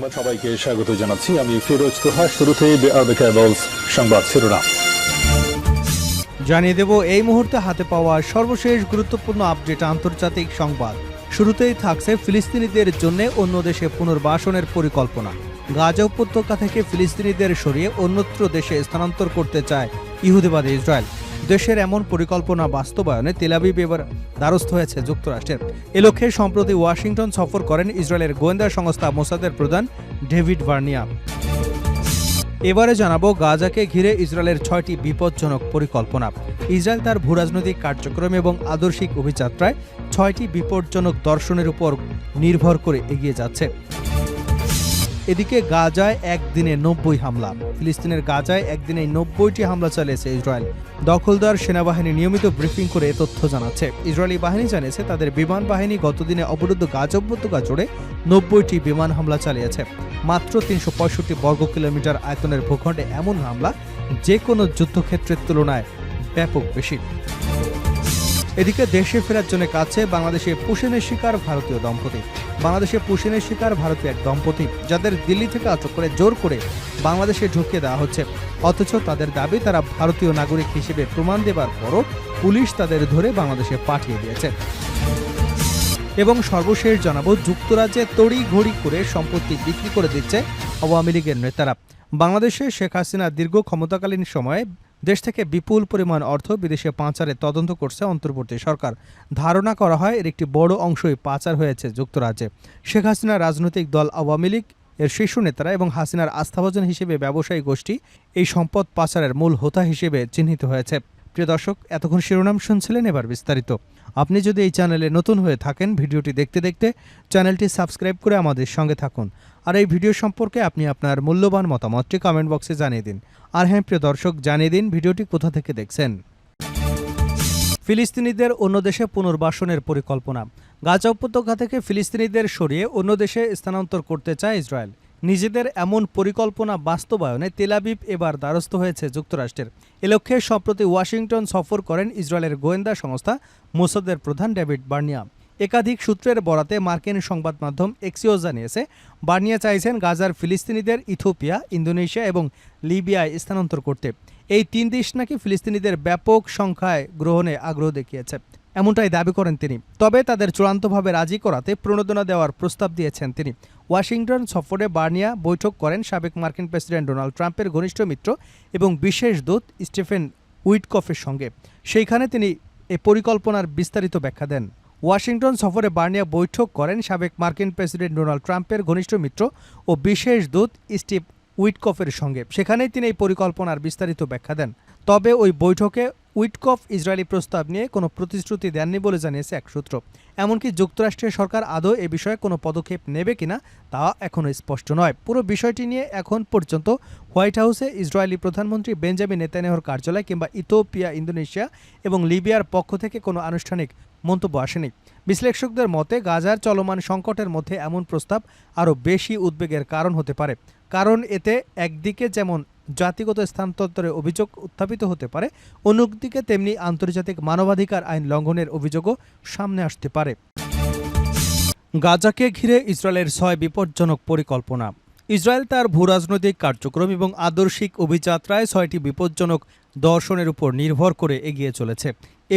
সংবাদ সবাইকে স্বাগত জানাচ্ছি। আমি ফিরোজ তোহা। শুরুতেই সংবাদ শিরোনাম জানিয়ে দেব এই মুহূর্তে হাতে পাওয়া সর্বশেষ গুরুত্বপূর্ণ আপডেট আন্তর্জাতিক সংবাদ। শুরুতেই থাকছে ফিলিস্তিনিদের জন্য অন্য দেশে পুনর্বাসনের পরিকল্পনা। গাজা উপত্যকা থেকে ফিলিস্তিনিদের সরিয়ে অন্যত্র দেশে স্থানান্তর করতে চায় ইহুদিবাদী ইসরায়েল। দেশের এমন পরিকল্পনা বাস্তবায়নে তেল আবিব এবার দ্বারস্থ হয়েছে যুক্তরাষ্ট্রের। এ লক্ষ্যে সম্প্রতি ওয়াশিংটন সফর করেন ইসরায়েলের গোয়েন্দা সংস্থা মোসাদের প্রধান ডেভিড বার্নিয়া। এবারে জানাবো গাজাকে ঘিরে ইসরায়েলের 6টি বিপজ্জনক পরিকল্পনা। ইসরায়েল তার ভূরাজনৈতিক কার্যক্রম এবং আদর্শিক অভিযাত্রায় 6টি বিপজ্জনক দর্শনের উপর নির্ভর করে এগিয়ে যাচ্ছে। এদিকে গাজায় একদিনে 90 হামলা। ফিলিস্তিনের গাজায় একদিনে 90টি হামলা চালিয়েছে ইসরায়েল। দখলদার সেনাবাহিনী নিয়মিত ব্রিফিং করে এ তথ্য জানাচ্ছে। ইসরায়েলি বাহিনী জানিয়েছে তাদের বিমান বাহিনী গতদিনে অবরুদ্ধ গাজা উপত্যকা জুড়ে 90টি বিমান হামলা চালিয়েছে। মাত্র 365 বর্গ কিলোমিটার আয়তনের ভূখণ্ডে এমন হামলা যে কোনো যুদ্ধক্ষেত্রের তুলনায় ব্যাপক বেশি। এদিকে দেশে ফেরার জন্য কাছে বাংলাদেশে পুশিনের শিকার ভারতীয় দম্পতি। বাংলাদেশে পুশিনের শিকার ভারতীয় এক দম্পতি, যাদের দিল্লি থেকে আটক করে জোর করে বাংলাদেশে ঢুকিয়ে দেওয়া হচ্ছে। অথচ তাদের দাবি তারা ভারতীয় নাগরিক হিসেবে প্রমাণ দেবার পরও পুলিশ তাদের ধরে বাংলাদেশে পাঠিয়ে দিয়েছে। এবং সর্বশেষ জানাবো, যুক্তরাজ্যে তড়িঘড়ি করে সম্পত্তি বিক্রি করে দিচ্ছে আওয়ামী লীগের নেতারা। বাংলাদেশে শেখ হাসিনা দীর্ঘ ক্ষমতাকালীন সময়ে দেশ থেকে বিপুল পরিমাণ অর্থ বিদেশে পাচারের তদন্ত করছে অন্তর্বর্তী সরকার। ধারণা করা হয় এর একটি বড় অংশই পাচার হয়েছে যুক্তরাজ্যে। শেখ হাসিনার রাজনৈতিক দল আওয়ামী লীগ এর শীর্ষ নেতারা এবং হাসিনার আস্থাভাজন হিসেবে ব্যবসায়ী গোষ্ঠী এই সম্পদ পাচারের মূল হোতা হিসেবে চিহ্নিত হয়েছে। প্রিয় দর্শক, এতক্ষণ শিরোনাম শুনছিলেন, এবার বিস্তারিত। আপনি যদি এই চ্যানেলে নতুন হয়ে থাকেন, ভিডিওটি দেখতে দেখতে চ্যানেলটি সাবস্ক্রাইব করে আমাদের সঙ্গে থাকুন। আর এই ভিডিও সম্পর্কে আপনি আপনার মূল্যবান মতামতটি কমেন্ট বক্সে জানিয়ে দিন। আর হ্যাঁ প্রিয় দর্শক, জানিয়ে দিন ভিডিওটি কোথা থেকে দেখছেন। ফিলিস্তিনিদের অন্য দেশে পুনর্বাসনের পরিকল্পনা। গাজা উপত্যকা থেকে ফিলিস্তিনিদের সরিয়ে অন্য দেশে স্থানান্তর করতে চায় ইসরায়েল। নিজেদের এমন পরিকল্পনা বাস্তবায়নে তেল আবিব এবার দ্বারস্থ হয়েছে যুক্তরাষ্ট্রের। এ লক্ষ্যে সম্প্রতি ওয়াশিংটন সফর করেন ইসরায়েলের গোয়েন্দা সংস্থা মোসাদের প্রধান ডেভিড বার্নিয়া। একাধিক সূত্রের বরাতে মার্কিন সংবাদ মাধ্যম এক্সিওস জানিয়েছে, বার্নিয়া চাইছেন গাজার ফিলিস্তিনিদের ইথিওপিয়া, ইন্দোনেশিয়া এবং লিবিয়ায় স্থানান্তর করতে। এই 3 দেশ নাকি ফিলিস্তিনিদের ব্যাপক সংখ্যায় গ্রহণে আগ্রহ দেখিয়েছে, এমনটাই দাবি করেন তিনি। তবে তাদের চূড়ান্তভাবে রাজি করাতে প্রণোদনা দেওয়ার প্রস্তাব দিয়েছেন তিনি। ওয়াশিংটন সফরে বার্নিয়া বৈঠক করেন সাবেক মার্কিন প্রেসিডেন্ট ডোনাল্ড ট্রাম্পের ঘনিষ্ঠ মিত্র এবং বিশেষ দূত স্টিফেন উইটকফের সঙ্গে। সেইখানে তিনি এ পরিকল্পনার বিস্তারিত ব্যাখ্যা দেন। ওয়াশিংটন সফরে বার্নিয়া বৈঠক করেন সাবেক মার্কিন প্রেসিডেন্ট ডোনাল্ড ট্রাম্পের ঘনিষ্ঠ মিত্র ও বিশেষ দূত স্টিভ উইটকফের সঙ্গে। সেখানেই তিনি এই পরিকল্পনার বিস্তারিত ব্যাখ্যা দেন। তবে ওই বৈঠকে উইটকফ ইসরায়েলি প্রস্তাব নিয়ে কোনো প্রতিশ্রুতি দেননি বলে জানিয়েছে এক সূত্র। এমনকি যুক্তরাষ্ট্রের সরকার আদৌ এ বিষয়ে কোনো পদক্ষেপ নেবে কিনা তা এখনও স্পষ্ট নয়। পুরো বিষয়টি নিয়ে এখন পর্যন্ত হোয়াইট হাউসে ইসরায়েলি প্রধানমন্ত্রী বেঞ্জামিন নেতানিয়াহুর কার্যালয় কিংবা ইথিওপিয়া, ইন্দোনেশিয়া এবং লিবিয়ার পক্ষ থেকে কোনো আনুষ্ঠানিক মন্তব্য আসেনি। বিশ্লেষকদের মতে গাজার চলমান সংকটের মধ্যে এমন প্রস্তাব আরও বেশি উদ্বেগের কারণ হতে পারে, কারণ এতে একদিকে যেমন জাতিগত স্থানান্তরের অভিযোগ উত্থাপিত হতে পারে, অন্যদিকে তেমনি আন্তর্জাতিক মানবাধিকার আইন লঙ্ঘনের অভিযোগও সামনে আসতে পারে। গাজাকে ঘিরে ইসরায়েলের 6 বিপজ্জনক পরিকল্পনা। ইসরায়েল তার ভূরাজনৈতিক কার্যক্রম এবং আদর্শিক অভিযাত্রায় 6টি বিপজ্জনক দর্শনের উপর নির্ভর করে এগিয়ে চলেছে।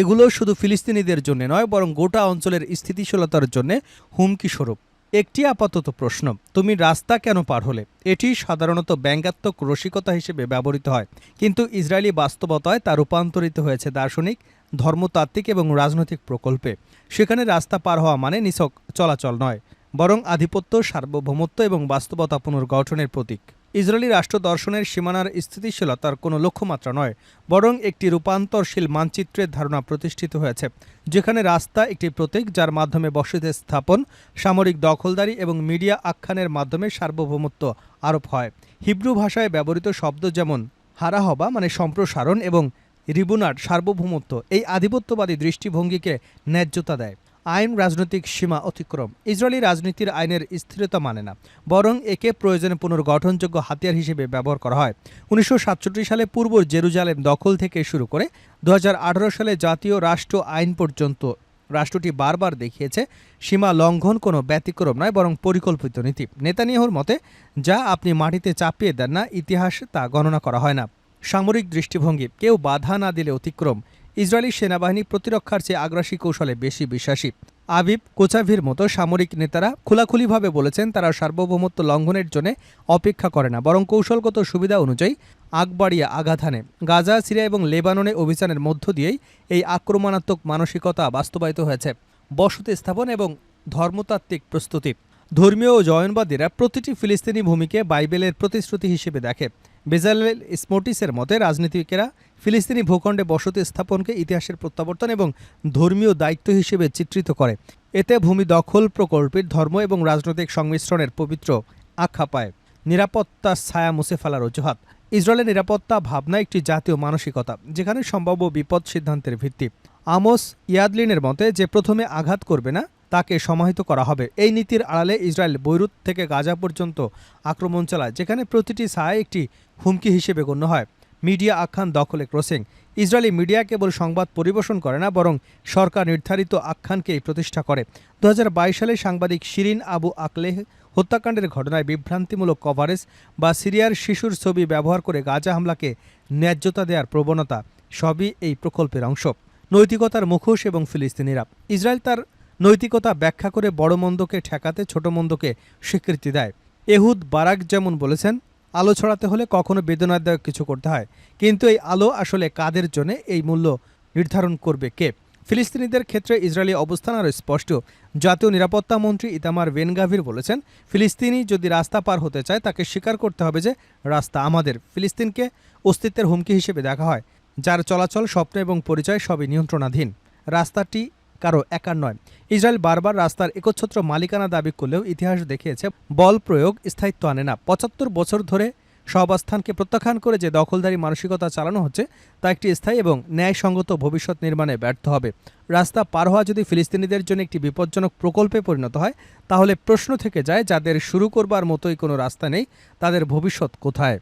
এগুলো শুধু ফিলিস্তিনিদের জন্য নয়, বরং গোটা অঞ্চলের স্থিতিশীলতার জন্য হুমকি স্বরূপ। একটি আপাতত প্রশ্ন, তুমি রাস্তা কেন পার হলে? এটি সাধারণত ব্যঙ্গাত্মক রসিকতা হিসেবে ব্যবহৃত হয়, কিন্তু ইসরায়েলি বাস্তবতায় তা রূপান্তরিত হয়েছে দার্শনিক, ধর্মতাত্ত্বিক এবং রাজনৈতিক প্রকল্পে। সেখানে রাস্তা পার হওয়া মানে নিছক চলাচল নয়, বরং আধিপত্য, সার্বভৌমত্ব এবং বাস্তবতা পুনর্গঠনের প্রতীক। ইসরায়েলি রাষ্ট্র দর্শনের সীমানার স্থিতিশীলতার কোনো লক্ষ্যমাত্রা নয়, বরং একটি রূপান্তরশীল মানচিত্রের ধারণা প্রতিষ্ঠিত হয়েছে, যেখানে রাস্তা একটি প্রতীক যার মাধ্যমে বসতি স্থাপন, সামরিক দখলদারি এবং মিডিয়া আখ্যানের মাধ্যমে সার্বভৌমত্ব আরোপ হয়। হিব্রু ভাষায় ব্যবহৃত শব্দ যেমন হারাহবা মানে সম্প্রসারণ এবং রিবুনাট সার্বভৌমত্ব এই আধিপত্যবাদী দৃষ্টিভঙ্গিকে ন্যায্যতা দেয়। আইন রাজনৈতিক সীমা অতিক্রম। ইসরায়েলি রাজনীতির আইনের স্থিরতা মানে না, বরং একে প্রয়োজনে পুনর্গঠনযোগ্য হাতিয়ার হিসেবে ব্যবহার করা হয়। 1967 সালে পূর্ব জেরুজালেম দখল থেকে শুরু করে 2018 সালে জাতীয় রাষ্ট্র আইন পর্যন্ত রাষ্ট্রটি বারবার দেখিয়েছে সীমা লঙ্ঘন কোনো ব্যতিক্রম নয়, বরং পরিকল্পিত নীতি। নেতানিয়াহুর মতে, যা আপনি মাটিতে চাপিয়ে দেন না, ইতিহাস তা গণনা করা হয় না। সামরিক দৃষ্টিভঙ্গি, কেউ বাধা না দিলে অতিক্রম। ইসরায়েলি সেনাবাহিনী প্রতিরক্ষার চেয়ে আগ্রাসী কৌশলে বেশি বিশ্বাসী। আবিব কোচাভির মতো সামরিক নেতারা খোলাখুলিভাবে বলেছেন তারা সার্বভৌমত্ব লঙ্ঘনের জন্য অপেক্ষা করে না, বরং কৌশলগত সুবিধা অনুযায়ী আগ বাড়িয়ে আঘাত হানে। গাজা, সিরিয়া এবং লেবাননে অভিযানের মধ্য দিয়েই এই আক্রমণাত্মক মানসিকতা বাস্তবায়িত হয়েছে। বসতি স্থাপন এবং ধর্মতাত্ত্বিক প্রস্তুতি। ধর্মীয় ও জয়নবাদীরা প্রতিটি ফিলিস্তিনি ভূমিকে বাইবেলের প্রতিশ্রুতি হিসেবে দেখে। বেজালেল স্মোটিসের মতে, রাজনীতিকেরা ফিলিস্তিনি ভূখণ্ডে বসতি স্থাপনকে ইতিহাসের প্রত্যাবর্তন এবং ধর্মীয় দায়িত্ব হিসেবে চিত্রিত করে। এতে ভূমি দখল প্রকল্পের ধর্ম এবং রাজনৈতিক সংমিশ্রণের পবিত্র আখ্যা পায়। নিরাপত্তা ছায়া মুছে ফেলার অজুহাত। ইসরায়েলের নিরাপত্তা ভাবনা একটি জাতীয় মানসিকতা, যেখানে সম্ভাব্য বিপদ সিদ্ধান্তের ভিত্তি। আমোস ইয়াদলিনের মতে, যে প্রথমে আঘাত করবে না তাকে সমাহিত করা হবে। এই নীতির আড়ালে ইসরায়েল বৈরুত থেকে গাজা পর্যন্ত আক্রমণ চালায়, যেখানে প্রতিটি ছায়া একটি হুমকি হিসেবে গণ্য হয়। মিডিয়া আখ্যান দখলে ক্রসিং। ইসরায়েলি মিডিয়া কেবল সংবাদ পরিবেশন করে না, বরং সরকার নির্ধারিত আখ্যানকেই প্রতিষ্ঠা করে। 2022 সালে সাংবাদিক শিরিন আবু আকলেহ হত্যাকাণ্ডের ঘটনায় বিভ্রান্তিমূলক কভারেজ বা সিরিয়ার শিশুর ছবি ব্যবহার করে গাজা হামলাকে ন্যায্যতা দেওয়ার প্রবণতা সবই এই প্রকল্পের অংশ। নৈতিকতার মুখোশ এবং ফিলিস্তিনিরা। ইসরায়েল তার নৈতিকতা ব্যাখ্যা করে বড় মন্দকে ঠেকাতে ছোট মন্দকে স্বীকৃতি দেয়। এহুদ বারাক যেমন বলেছেন, আলো ছড়াতে হলে কখনো বেদনাদায়ক কিছু করতে হয়, কিন্তু এই আলো আসলে কাদের জন্য, এই মূল্য নির্ধারণ করবে কে? ফিলিস্তিনিদের ক্ষেত্রে ইসরায়েলি অবস্থান আরও স্পষ্ট। জাতীয় নিরাপত্তা মন্ত্রী ইতামার বেন-গাভির বলেছেন, ফিলিস্তিনি যদি রাস্তা পার হতে চায় তাকে স্বীকার করতে হবে যে রাস্তা আমাদের। ফিলিস্তিনকে অস্তিত্বের হুমকি হিসেবে দেখা হয়, যার চলাচল, স্বপ্ন এবং পরিচয় সবই নিয়ন্ত্রণাধীন। রাস্তাটি কারো একার নয়। ইসরায়েল বারবার রাস্তার একচ্ছত্র মালিকানা দাবি করলেও ইতিহাস দেখিয়েছে বল প্রয়োগ স্থায়িত্ব আনে না। 75 বছর ধরে সহাবস্থানকে প্রত্যাখ্যান করে যে দখলদারি মানসিকতা চালানো হচ্ছে তা একটি স্থায়ী এবং ন্যায়সঙ্গত ভবিষ্যৎ নির্মাণে ব্যর্থ হবে। রাস্তা পার হওয়া যদি ফিলিস্তিনিদের জন্য একটি বিপজ্জনক প্রকল্পে পরিণত হয়, তাহলে প্রশ্ন থেকে যায়, যাদের শুরু করবার মতোই কোনো রাস্তা নেই, তাদের ভবিষ্যৎ কোথায়?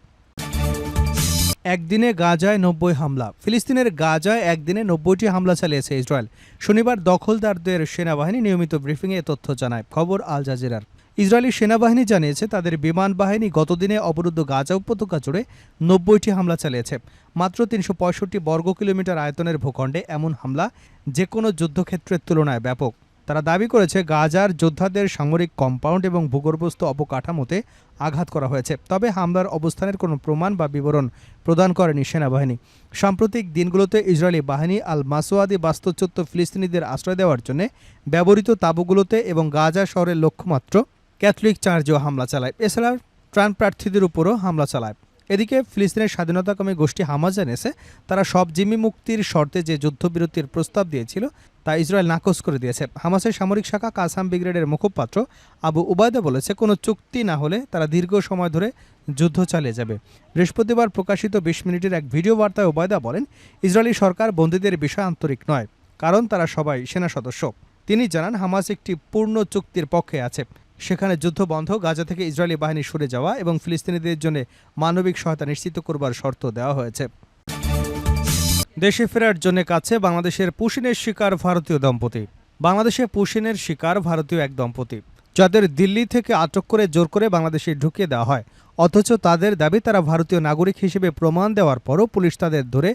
একদিনে গাজায় 90 হামলা। ফিলিস্তিনের গাজায় একদিনে 90টি হামলা চালিয়েছে ইসরায়েল। শনিবার দখলদারদের সেনাবাহিনী নিয়মিত ব্রিফিংয়ে এ তথ্য জানায়। খবর আল জাজিরার। ইসরায়েলি সেনাবাহিনী জানিয়েছে তাদের বিমান বাহিনী গতদিনে অবরুদ্ধ গাজা উপত্যকা জুড়ে 90টি হামলা চালিয়েছে। মাত্র 365 বর্গ কিলোমিটার আয়তনের ভূখণ্ডে এমন হামলা যে কোনো যুদ্ধক্ষেত্রের তুলনায় ব্যাপক। তারা দাবি করেছে গাজার যোদ্ধাদের সামরিক কম্পাউন্ড এবং ভূগর্ভস্থ অবকাঠামোতে আঘাত করা হয়েছে। তবে হামলার অবস্থানের কোনো প্রমাণ বা বিবরণ প্রদান করেনি সেনাবাহিনী। সাম্প্রতিক দিনগুলোতে ইসরায়েলি বাহিনী আল মাসওয়াদি বাস্তুচ্যুত ফিলিস্তিনিদের আশ্রয় দেওয়ার জন্য ব্যবহৃত তাঁবুগুলোতে এবং গাজা শহরের লক্ষ্যমাত্র ক্যাথলিক চার্চেও হামলা চালায়। এছাড়া ত্রাণপ্রার্থীদের উপরও হামলা চালায়। এদিকে ফিলিস্তিনের স্বাধীনতাকামী গোষ্ঠী হামাস জানিয়েছে তারা সব জিম্মি মুক্তির শর্তে যে যুদ্ধবিরতির প্রস্তাব দিয়েছিল তা ইসরায়েল নাকচ করে দিয়েছে। হামাসের সামরিক শাখা কাসাম ব্রিগেডের মুখপাত্র আবু উবায়দা বলেছে, কোনো চুক্তি না হলে তারা দীর্ঘ সময় ধরে যুদ্ধ চালিয়ে যাবে। বৃহস্পতিবার প্রকাশিত 20 মিনিটের এক ভিডিও বার্তায় উবায়দা বলেন, ইসরায়েলি সরকার বন্দীদের বিষয়ে আন্তরিক নয়, কারণ তারা সবাই সেনা সদস্য। তিনি জানান, হামাস একটি পূর্ণ চুক্তির পক্ষে আছে। সেখানে যুদ্ধ বন্ধ, গাজা থেকে ইসরায়েলি বাহিনী সরে যাওয়া এবং ফিলিস্তিনিদের জন্য মানবিক সহায়তা নিশ্চিত করবার শর্ত দেওয়া হয়েছে। দেশে ফেরার জন্য কাছে বাংলাদেশের পুশিনের শিকার ভারতীয় দম্পতি। বাংলাদেশে পুশিনের শিকার ভারতীয় এক দম্পতি, যাদের দিল্লি থেকে আটক করে জোর করে বাংলাদেশে ঢুকিয়ে দেওয়া হয়। অথচ তাদের দাবি তারা ভারতীয় নাগরিক হিসেবে প্রমাণ দেওয়ার পরও পুলিশ তাদের ধরে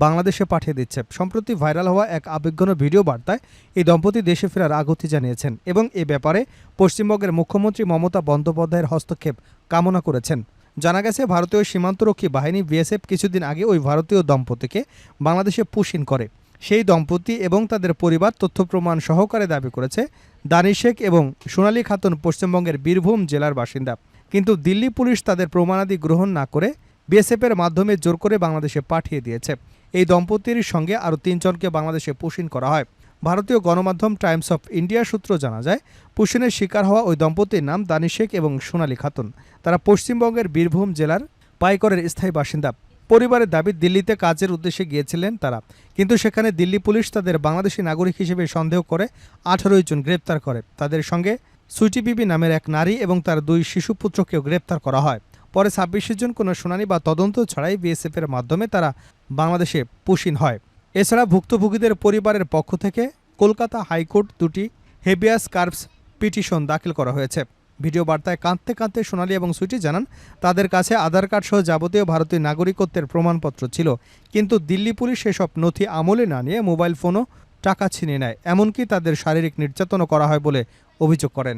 বাংলাদেশে পাঠিয়ে দিচ্ছে। সম্প্রতি ভাইরাল হওয়া এক আবেগঘন ভিডিও বার্তায় এই দম্পতি দেশে ফেরার আকুতি জানিয়েছেন এবং এ ব্যাপারে পশ্চিমবঙ্গের মুখ্যমন্ত্রী মমতা বন্দ্যোপাধ্যায়ের হস্তক্ষেপ কামনা করেছেন। জানা গেছে, ভারতীয় সীমান্তরক্ষী বাহিনী বিএসএফ কিছুদিন আগে ওই ভারতীয় দম্পতিকে বাংলাদেশে পুশিন করে। সেই দম্পতি এবং তাদের পরিবার তথ্য প্রমাণ সহকারে দাবি করেছে দানিশ শেখ এবং সোনালী খাতুন পশ্চিমবঙ্গের বীরভূম জেলার বাসিন্দা। কিন্তু দিল্লি পুলিশ তাদের প্রমাণাদি গ্রহণ না করে বিএসএফের মাধ্যমে জোর করে বাংলাদেশে পাঠিয়ে দিয়েছে। এই দম্পতির সঙ্গে আরও 3 জনকে বাংলাদেশে পুশিন করা হয়। ভারতীয় গণমাধ্যম টাইমস অফ ইন্ডিয়া সূত্র জানা যায়, পুশিনের শিকার হওয়া ওই দম্পতির নাম দানিশ শেখ এবং সোনালী খাতুন। তারা পশ্চিমবঙ্গের বীরভূম জেলার পাইকরের স্থায়ী বাসিন্দা। পরিবারের দাবি, দিল্লিতে কাজের উদ্দেশ্যে গিয়েছিলেন তারা, কিন্তু সেখানে দিল্লি পুলিশ তাদের বাংলাদেশি নাগরিক হিসেবে সন্দেহ করে 18 জন গ্রেপ্তার করে। তাদের সঙ্গে সুইটি বিবি নামের এক নারী এবং তার 2 শিশুপুত্রকেও গ্রেপ্তার করা হয়। পরে 26 জন কোনো শুনানি বা তদন্ত ছাড়াই বিএসএফের মাধ্যমে তারা বাংলাদেশে পুশিন হয়। এছাড়া ভুক্তভোগীদের পরিবারের পক্ষ থেকে কলকাতা হাইকোর্ট দুটি হেবিয়াস কার্পস পিটিশন দাখিল করা হয়েছে। ভিডিও বার্তায় কাঁদতে কাঁদতে সোনালী এবং সুইটি জানান, তাদের কাছে আধার কার্ড সহ যাবতীয় ভারতীয় নাগরিকত্বের প্রমাণপত্র ছিল, কিন্তু দিল্লি পুলিশ সেসব নথি আমলে না নিয়ে মোবাইল ফোনও টাকা ছিনিয়ে নেয়, এমনকি তাদের শারীরিক নির্যাতনও করা হয় বলে অভিযোগ করেন।